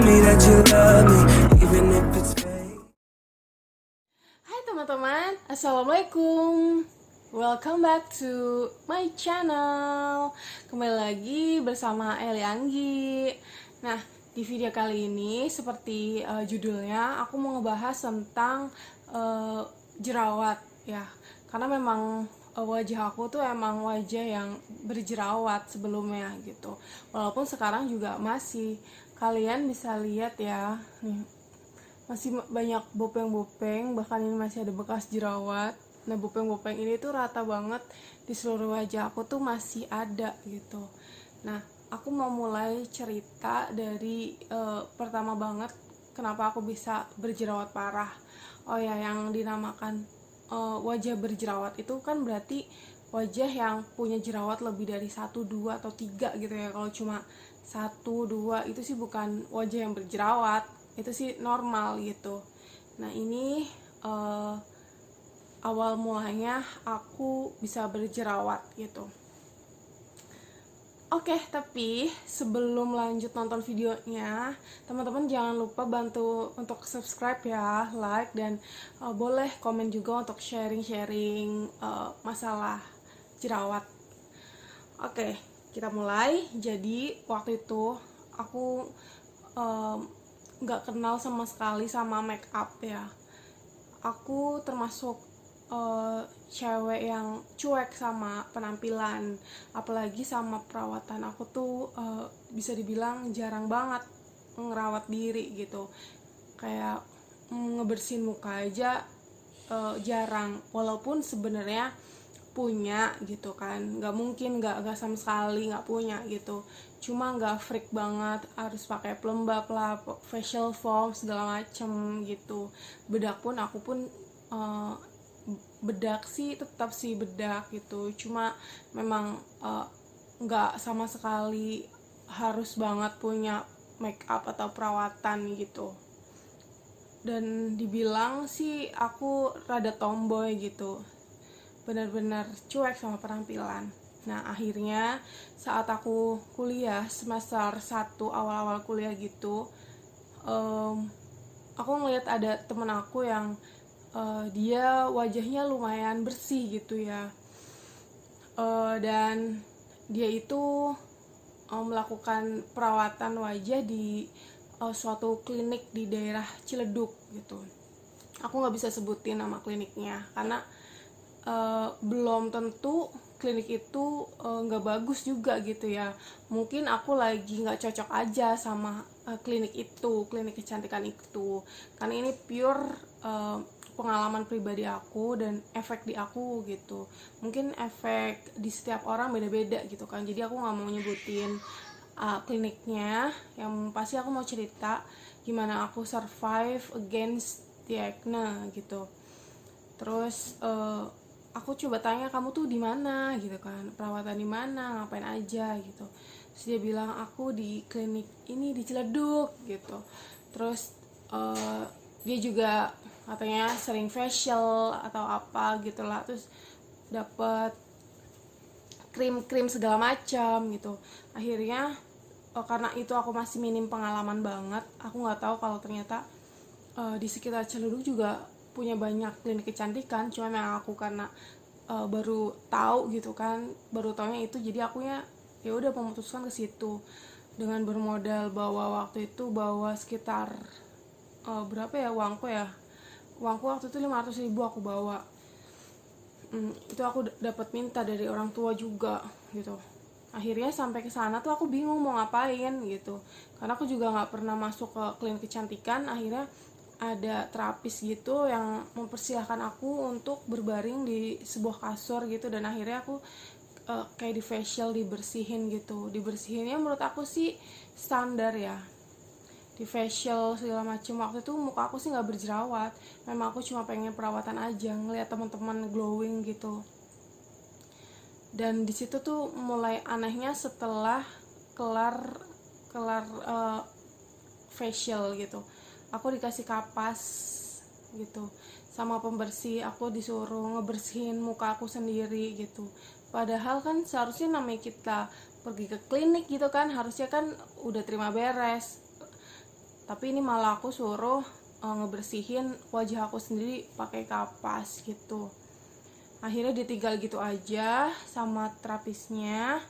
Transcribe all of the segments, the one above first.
me that you love me, even if it's fake. Hai teman-teman, Assalamualaikum. Welcome back to my channel. Kembali lagi bersama Eli Anggi. Nah, di video kali ini seperti judulnya, aku mau ngebahas tentang jerawat ya. Karena memang wajah aku tuh emang wajah yang berjerawat sebelumnya gitu. Walaupun sekarang juga masih. Kalian bisa lihat ya, nih masih banyak bopeng-bopeng, bahkan ini masih ada bekas jerawat. Nah, bopeng-bopeng ini tuh rata banget di seluruh wajah aku tuh masih ada gitu. Nah, aku mau mulai cerita dari pertama banget kenapa aku bisa berjerawat parah. Oh ya, yang dinamakan wajah berjerawat itu kan berarti wajah yang punya jerawat lebih dari 1, 2, atau 3 gitu ya. Kalau cuma 1, 2 itu sih bukan wajah yang berjerawat, itu sih normal gitu. Nah, ini awal mulanya aku bisa berjerawat gitu. Oke, tapi sebelum lanjut nonton videonya, teman-teman jangan lupa bantu untuk subscribe ya, like, dan boleh komen juga untuk sharing-sharing masalah jerawat. Oke, kita mulai. Jadi waktu itu aku nggak kenal sama sekali sama make up ya. Aku termasuk cewek yang cuek sama penampilan, apalagi sama perawatan. Aku tuh bisa dibilang jarang banget ngerawat diri gitu, kayak ngebersihin muka aja jarang, walaupun sebenarnya punya gitu kan, nggak mungkin nggak sama sekali nggak punya gitu, cuma nggak freak banget harus pakai pelembab lah, facial foam segala macem gitu. Bedak pun aku pun bedak sih tetap sih bedak gitu, cuma memang nggak sama sekali harus banget punya make up atau perawatan gitu. Dan dibilang sih aku rada tomboy gitu, benar-benar cuek sama penampilan. Nah, akhirnya saat aku kuliah semester 1 awal-awal kuliah gitu, aku ngeliat ada temen aku yang dia wajahnya lumayan bersih gitu ya. Dan dia itu melakukan perawatan wajah di suatu klinik di daerah Ciledug gitu. Aku nggak bisa sebutin nama kliniknya karena belum tentu klinik itu nggak bagus juga gitu ya. Mungkin aku lagi nggak cocok aja sama klinik itu, klinik kecantikan itu, karena ini pure pengalaman pribadi aku dan efek di aku gitu. Mungkin efek di setiap orang beda-beda gitu kan, jadi aku nggak mau nyebutin kliniknya. Yang pasti aku mau cerita gimana aku survive against the acne gitu. Terus aku coba tanya, kamu tuh di mana gitu kan, perawatan di mana, ngapain aja gitu. Terus dia bilang, aku di klinik ini di Ciledug gitu. Terus dia juga katanya sering facial atau apa gitulah, terus dapat krim-krim segala macam gitu. Akhirnya karena itu aku masih minim pengalaman banget, aku nggak tahu kalau ternyata di sekitar Ciledug juga punya banyak klinik kecantikan. Cuma memang aku karena baru tahu gitu kan, baru taunya itu, jadi aku ya udah memutuskan ke situ dengan bermodal bawa waktu itu bawa sekitar berapa ya uangku waktu itu 500.000 aku bawa. Itu aku dapat minta dari orang tua juga gitu. Akhirnya sampai ke sana tuh aku bingung mau ngapain gitu, karena aku juga nggak pernah masuk ke klinik kecantikan. Akhirnya ada terapis gitu yang mempersilahkan aku untuk berbaring di sebuah kasur gitu, dan akhirnya aku kayak di facial, dibersihin gitu. Dibersihinnya menurut aku sih standar ya, di facial segala macem. Waktu itu muka aku sih nggak berjerawat, memang aku cuma pengen perawatan aja, ngeliat teman-teman glowing gitu. Dan di situ tuh mulai anehnya setelah kelar facial gitu, aku dikasih kapas gitu sama pembersih. Aku disuruh ngebersihin muka aku sendiri gitu, padahal kan seharusnya namanya kita pergi ke klinik gitu kan, harusnya kan udah terima beres tapi ini malah aku suruh ngebersihin wajah aku sendiri pakai kapas gitu. Akhirnya ditinggal gitu aja sama terapisnya,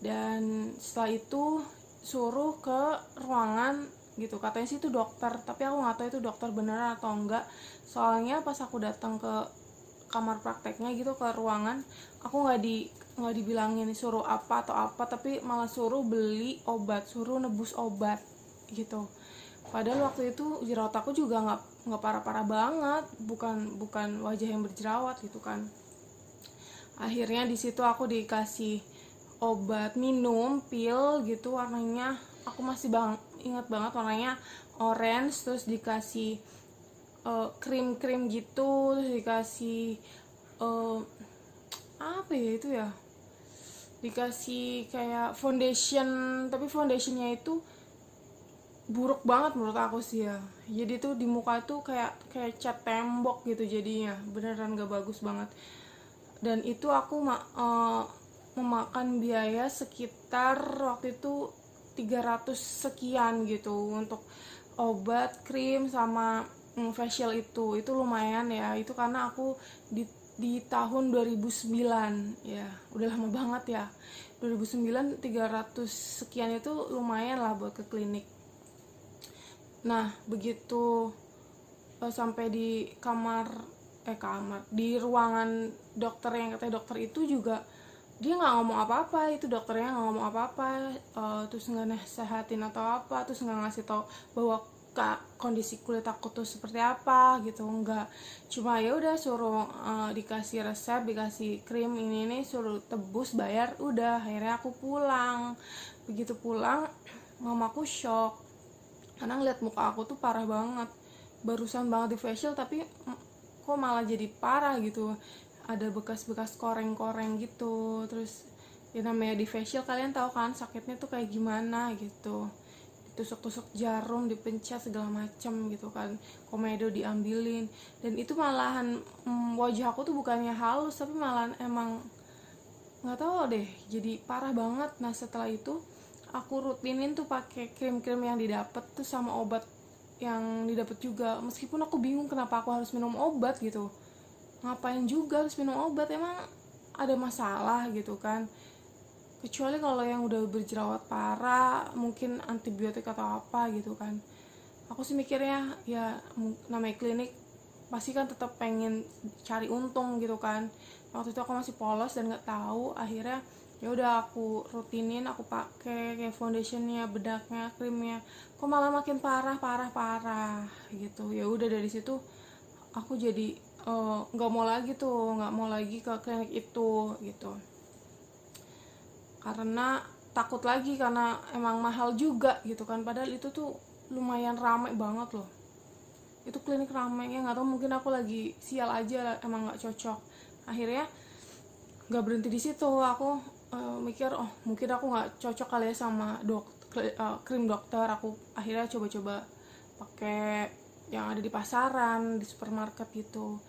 dan setelah itu suruh ke ruangan gitu, katanya sih itu dokter, tapi aku nggak tahu itu dokter beneran atau enggak. Soalnya pas aku datang ke kamar prakteknya gitu, ke ruangan, aku nggak dibilangin suruh apa atau apa, tapi malah suruh beli obat, suruh nebus obat gitu. Padahal waktu itu jerawat aku juga nggak parah-parah banget, bukan wajah yang berjerawat gitu kan. Akhirnya di situ aku dikasih obat minum pil gitu, warnanya aku masih ingat banget, warnanya orange, terus dikasih krim gitu, terus dikasih apa ya itu ya, dikasih kayak foundation, tapi foundationnya itu buruk banget menurut aku sih ya. Jadi tuh di muka tuh kayak cat tembok gitu, jadinya beneran gak bagus banget. Dan itu aku memakan biaya sekitar waktu itu 300 sekian gitu untuk obat, krim, sama facial. Itu lumayan ya, itu karena aku di tahun 2009 ya, udah lama banget ya. 2009 300 sekian itu lumayan lah buat ke klinik. Nah begitu sampai di di ruangan dokter, yang katanya dokter itu juga dia nggak ngomong apa-apa, itu dokternya nggak ngomong apa-apa, terus nggak nasehatin atau apa, terus nggak ngasih tau bahwa kondisi kulit aku tuh seperti apa gitu, nggak. Cuma ya udah suruh dikasih resep, dikasih krim ini suruh tebus, bayar, udah. Akhirnya aku pulang. Begitu pulang, mamaku shock karena ngeliat muka aku tuh parah banget, barusan banget di facial tapi kok malah jadi parah gitu, ada bekas-bekas koreng-koreng gitu. Terus ya namanya di facial, kalian tahu kan sakitnya tuh kayak gimana gitu, ditusuk-tusuk jarum, dipencet segala macem gitu kan, komedo diambilin, dan itu malahan wajah aku tuh bukannya halus, tapi malahan emang nggak tahu deh, jadi parah banget. Nah setelah itu aku rutinin tuh pakai krim-krim yang didapat tuh sama obat yang didapat juga, meskipun aku bingung kenapa aku harus minum obat gitu, ngapain juga harus minum obat, emang ada masalah gitu kan. Kecuali kalau yang udah berjerawat parah mungkin antibiotik atau apa gitu kan. Aku sih mikirnya ya namanya klinik pasti kan tetap pengen cari untung gitu kan. Waktu itu aku masih polos dan nggak tahu. Akhirnya ya udah aku rutinin, aku pakai kayak foundationnya, bedaknya, krimnya, kok malah makin parah gitu. Ya udah dari situ aku jadi nggak mau lagi ke klinik itu gitu, karena takut lagi, karena emang mahal juga gitu kan. Padahal itu tuh lumayan rame banget loh, itu klinik rame ya, nggak tahu mungkin aku lagi sial aja, emang nggak cocok. Akhirnya nggak berhenti di situ, aku mikir mungkin aku nggak cocok kali ya sama krim dokter. Aku akhirnya coba-coba pakai yang ada di pasaran, di supermarket gitu,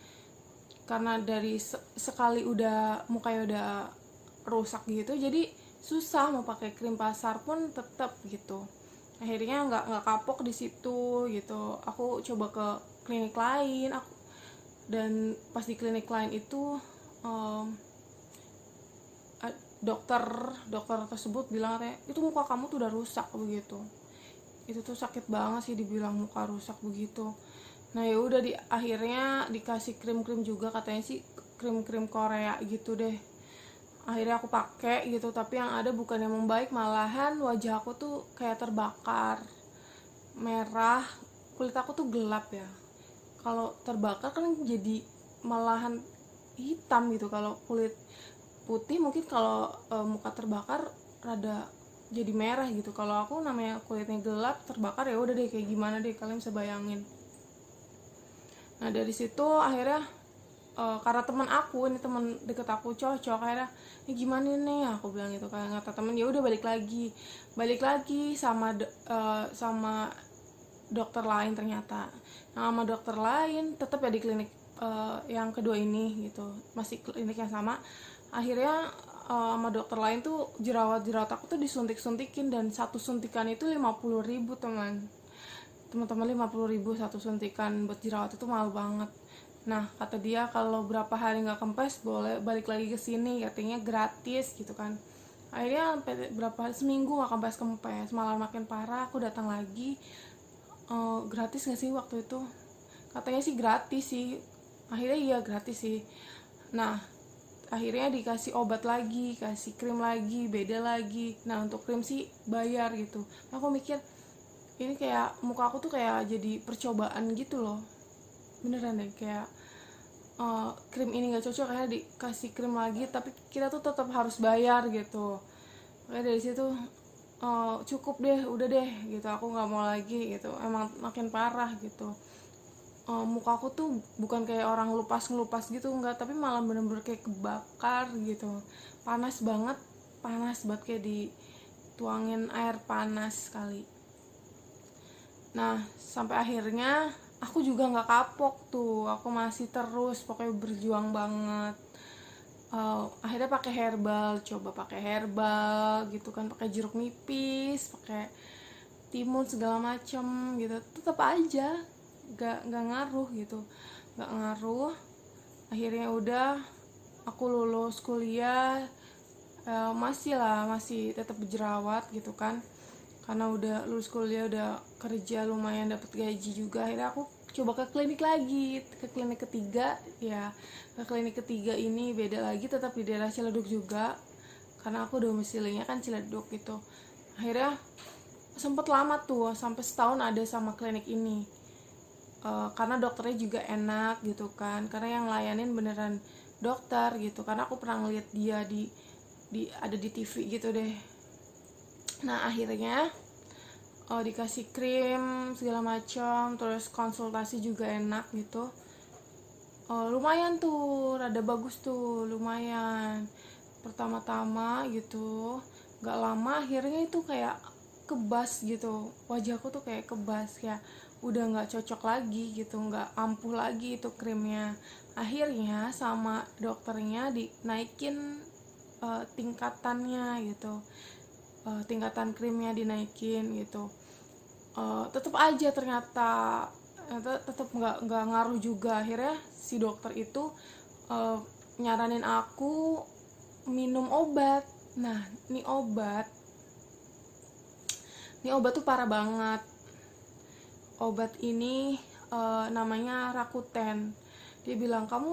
karena dari sekali udah mukanya udah rusak gitu, jadi susah mau pakai krim pasar pun tetap gitu. Akhirnya nggak kapok di situ gitu, aku coba ke klinik lain. Dan pas di klinik lain itu dokter tersebut bilang katanya itu muka kamu tuh udah rusak begitu. Itu tuh sakit banget sih dibilang muka rusak begitu. Nah ya udah, akhirnya dikasih krim-krim juga, katanya sih krim-krim Korea gitu deh. Akhirnya aku pakai gitu, tapi yang ada bukan yang membaik, malahan wajah aku tuh kayak terbakar, merah, kulit aku tuh gelap ya. Kalau terbakar kan jadi malahan hitam gitu. Kalau kulit putih mungkin kalau muka terbakar rada jadi merah gitu. Kalau aku namanya kulitnya gelap, terbakar, ya udah deh kayak gimana deh, kalian bisa bayangin. Nah dari situ akhirnya karena teman aku ini, teman deket aku cocok, akhirnya ini gimana nih, aku bilang gitu kan, kata temen ya udah balik lagi sama dokter lain ternyata. Nah sama dokter lain tetap ya di klinik yang kedua ini gitu, masih klinik yang sama. Akhirnya sama dokter lain tuh jerawat aku tuh disuntikin, dan satu suntikan itu 50.000 teman. teman-teman 50.000 satu suntikan buat jerawat itu mahal banget. Nah kata dia kalau berapa hari nggak kempes boleh balik lagi ke sini, katanya gratis gitu kan. Akhirnya sampai berapa hari, seminggu nggak kempes, malah makin parah. Aku datang lagi, gratis nggak sih waktu itu, katanya sih gratis sih, akhirnya iya gratis sih. Nah akhirnya dikasih obat lagi, kasih krim lagi, beda lagi. Nah untuk krim sih bayar gitu. Aku mikir ini kayak muka aku tuh kayak jadi percobaan gitu loh, beneran deh, kayak krim ini nggak cocok, kayak dikasih krim lagi tapi kita tuh tetap harus bayar gitu. Kayak dari situ cukup deh, udah deh gitu, aku nggak mau lagi gitu, emang makin parah gitu. Muka aku tuh bukan kayak orang ngelupas gitu, enggak, tapi malah bener-bener kayak kebakar gitu, panas banget kayak dituangin air panas kali. Nah sampai akhirnya aku juga nggak kapok tuh, aku masih terus pokoknya berjuang banget. Akhirnya coba pakai herbal gitu kan, pakai jeruk nipis, pakai timun segala macem gitu, tetap aja nggak ngaruh gitu, nggak ngaruh. Akhirnya udah aku lulus kuliah, masih tetap berjerawat gitu kan, karena udah lulus kuliah, udah kerja lumayan, dapat gaji juga. Akhirnya aku coba ke klinik lagi, ke klinik ketiga ya. Ke klinik ketiga ini beda lagi, tetap di daerah Ciledug juga, karena aku domisilinya kan Ciledug gitu. Akhirnya sempet lama tuh, sampai setahun ada sama klinik ini. Karena dokternya juga enak gitu kan, karena yang layanin beneran dokter gitu, karena aku pernah ngeliat dia ada di TV gitu deh. Nah akhirnya dikasih krim segala macam, terus konsultasi juga enak gitu. Lumayan tuh, rada bagus tuh, lumayan pertama-tama gitu. Gak lama akhirnya itu kayak kebas gitu, wajahku tuh kayak kebas, kayak udah nggak cocok lagi gitu, nggak ampuh lagi itu krimnya. Akhirnya sama dokternya dinaikin tingkatannya gitu, tingkatan krimnya dinaikin gitu. Tetap aja ternyata tetap nggak ngaruh juga. Akhirnya si dokter itu nyaranin aku minum obat. Nah ini obat tuh parah banget. Obat ini namanya Rakuten. Dia bilang, kamu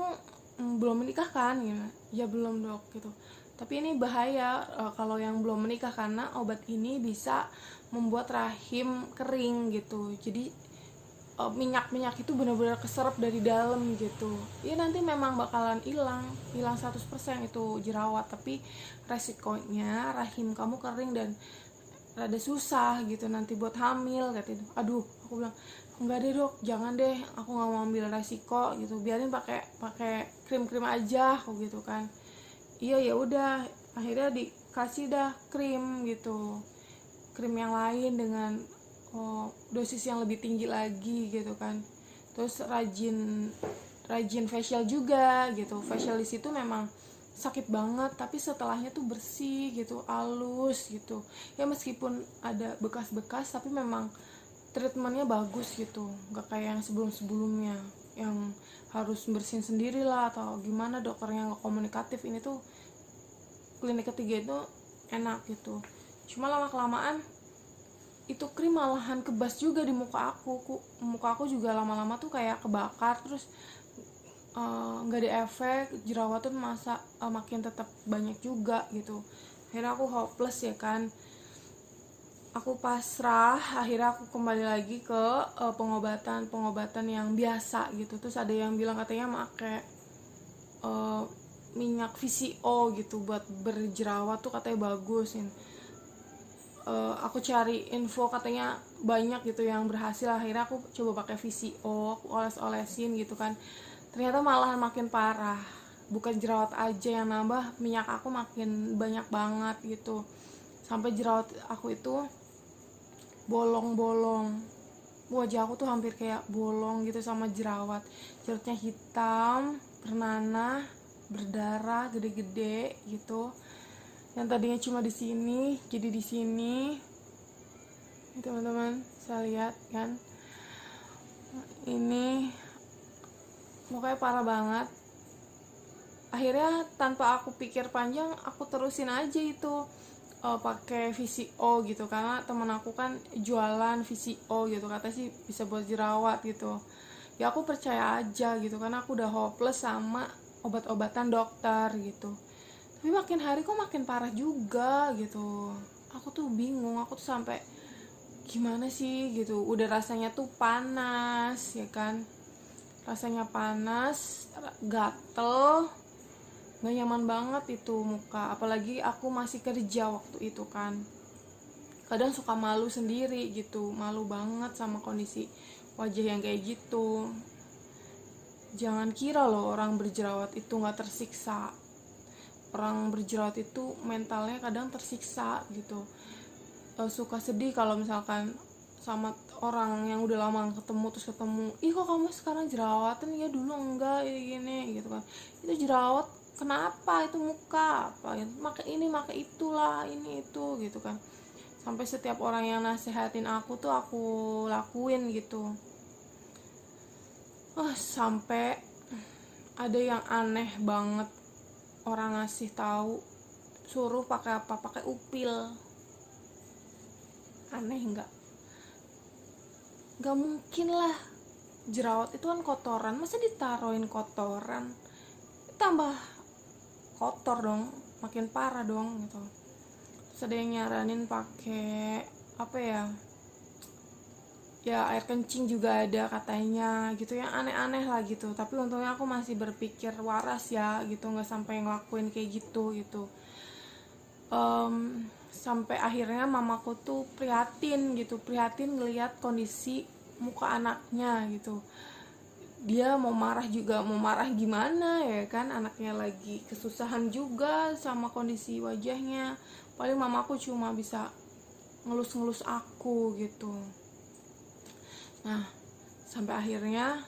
belum menikah kan? Gitu. Ya belum dok gitu. Tapi ini bahaya kalau yang belum menikah, karena obat ini bisa membuat rahim kering gitu. Jadi minyak itu benar-benar keserap dari dalam gitu. Ya nanti memang bakalan hilang 100% itu jerawat, tapi resikonya rahim kamu kering dan rada susah gitu nanti buat hamil katanya. Aduh, aku bilang enggak deh dok, jangan deh, aku nggak mau ambil resiko gitu, biarin pakai krim aja aku gitu kan. Iya ya udah, akhirnya dikasih dah krim gitu, krim yang lain dengan dosis yang lebih tinggi lagi gitu kan. Terus rajin facial juga gitu. Facial di situ memang sakit banget, tapi setelahnya tuh bersih gitu, halus gitu ya, meskipun ada bekas-bekas tapi memang treatmentnya bagus gitu, nggak kayak yang sebelumnya yang harus bersihin sendiri lah atau gimana, dokternya nggak komunikatif. Ini tuh klinik ketiga itu enak gitu. Cuma lama-kelamaan itu krim malahan kebas juga di muka aku juga lama-lama tuh kayak kebakar, terus nggak ada efek, jerawat tuh makin tetap banyak juga gitu. Akhirnya aku hopeless ya kan, aku pasrah. Akhirnya aku kembali lagi ke pengobatan yang biasa gitu. Terus ada yang bilang katanya pakai minyak VCO gitu buat berjerawat tuh katanya bagus. Aku cari info katanya banyak gitu yang berhasil. Akhirnya aku coba pakai VCO, aku oles-olesin gitu kan. Ternyata malahan makin parah, bukan jerawat aja yang nambah, minyak aku makin banyak banget gitu, sampai jerawat aku itu bolong-bolong, wajah aku tuh hampir kayak bolong gitu sama jerawatnya hitam, bernanah, berdarah, gede-gede gitu. Yang tadinya cuma di sini jadi di sini, teman-teman saya lihat kan. Ini mukanya parah banget. Akhirnya tanpa aku pikir panjang, aku terusin aja itu pakai VCO gitu, karena temen aku kan jualan VCO gitu, kata sih bisa buat jerawat gitu. Ya aku percaya aja gitu, karena aku udah hopeless sama obat-obatan dokter gitu. Tapi makin hari kok makin parah juga gitu. Aku tuh bingung, aku tuh sampai gimana sih gitu. Udah rasanya tuh panas ya kan, rasanya panas, gatel, gak nyaman banget itu muka. Apalagi aku masih kerja waktu itu kan, kadang suka malu sendiri gitu, malu banget sama kondisi wajah yang kayak gitu. Jangan kira loh orang berjerawat itu gak tersiksa. Orang berjerawat itu mentalnya kadang tersiksa gitu. Suka sedih kalau misalkan sama orang yang udah lama ketemu, terus ketemu, ih kok kamu sekarang jerawatan, ya dulu enggak gini gitu kan. Itu jerawat kenapa, itu muka apa gitu, pakai ini pakai itulah, ini itu gitu kan. Sampai setiap orang yang nasehatin aku tuh aku lakuin gitu. Sampai ada yang aneh banget, orang ngasih tahu suruh pakai apa, pakai upil. Aneh nggak mungkin lah, jerawat itu kan kotoran, masa ditaruhin kotoran, tambah kotor dong, makin parah dong gitu. Terus ada yang nyaranin pakai apa ya air kencing juga ada katanya gitu, yang aneh-aneh lah gitu. Tapi untungnya aku masih berpikir waras ya gitu, nggak sampai ngelakuin kayak gitu. Sampai akhirnya mamaku tuh prihatin ngelihat kondisi muka anaknya gitu. Dia mau marah gimana ya kan, anaknya lagi kesusahan juga sama kondisi wajahnya. Paling mamaku cuma bisa ngelus-ngelus aku gitu. Nah, sampai akhirnya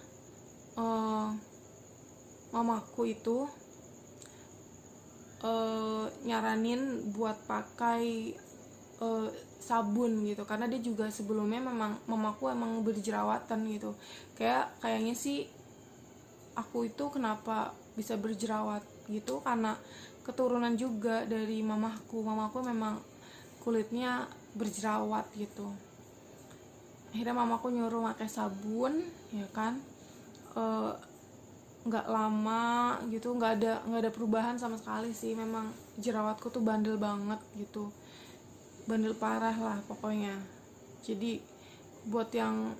mamaku itu nyaranin buat pakai sabun gitu, karena dia juga sebelumnya memang mamaku emang berjerawatan gitu. Kayaknya sih aku itu kenapa bisa berjerawat gitu, karena keturunan juga dari mamaku memang kulitnya berjerawat gitu. Akhirnya mamaku nyuruh pakai sabun ya kan. Nggak lama gitu, nggak ada perubahan sama sekali sih. Memang jerawatku tuh bandel banget gitu, bandel parah lah pokoknya. Jadi buat yang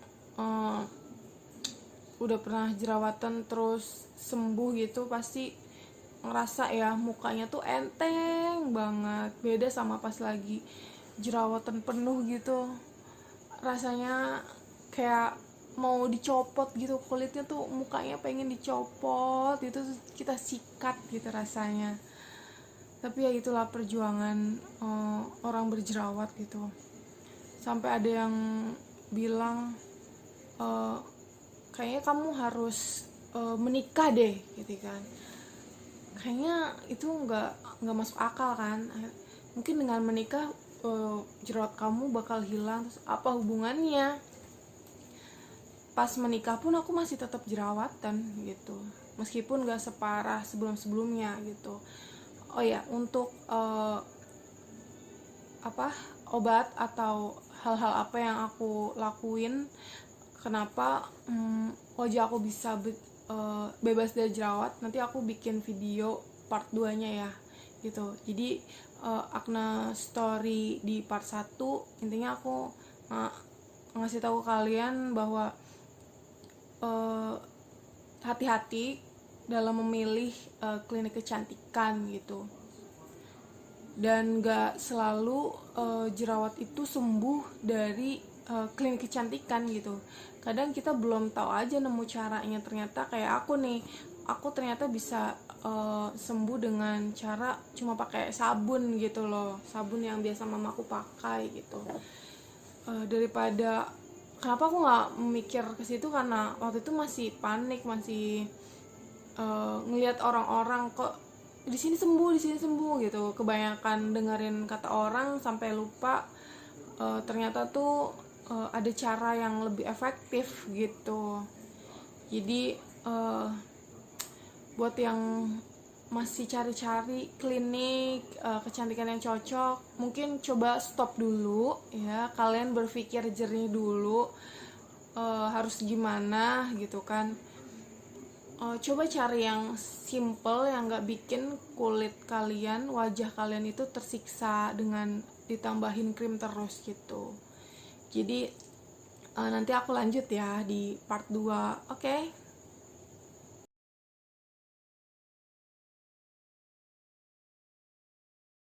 udah pernah jerawatan terus sembuh gitu, pasti ngerasa ya mukanya tuh enteng banget, beda sama pas lagi jerawatan penuh gitu. Rasanya kayak mau dicopot gitu, kulitnya tuh, mukanya pengen dicopot gitu, kita sikat gitu rasanya. Tapi ya itulah perjuangan orang berjerawat gitu. Sampai ada yang bilang kayaknya kamu harus menikah deh gitu kan. Kayaknya itu nggak masuk akal kan. Mungkin dengan menikah jerawat kamu bakal hilang, terus apa hubungannya? Pas menikah pun aku masih tetap jerawatan gitu, meskipun gak separah sebelumnya gitu. Oh ya, untuk obat atau hal-hal apa yang aku lakuin kenapa wajah aku bisa bebas dari jerawat, nanti aku bikin video part 2 nya ya gitu. Jadi Akna story di part 1 intinya aku ngasih tahu kalian bahwa hati-hati dalam memilih klinik kecantikan gitu. Dan gak selalu jerawat itu sembuh dari klinik kecantikan gitu. Kadang kita belum tahu aja nemu caranya. Ternyata kayak aku ternyata bisa sembuh dengan cara cuma pakai sabun gitu loh, sabun yang biasa mamaku pakai gitu. Daripada, kenapa aku nggak mikir ke situ, karena waktu itu masih panik, masih ngelihat orang-orang kok di sini sembuh gitu, kebanyakan dengerin kata orang sampai lupa ternyata tuh ada cara yang lebih efektif gitu. Jadi buat yang masih cari-cari klinik kecantikan yang cocok, mungkin coba stop dulu ya, kalian berpikir jernih dulu harus gimana gitu kan. Coba cari yang simple, yang gak bikin kulit kalian, wajah kalian itu tersiksa dengan ditambahin krim terus gitu. Jadi nanti aku lanjut ya di part 2. Oke?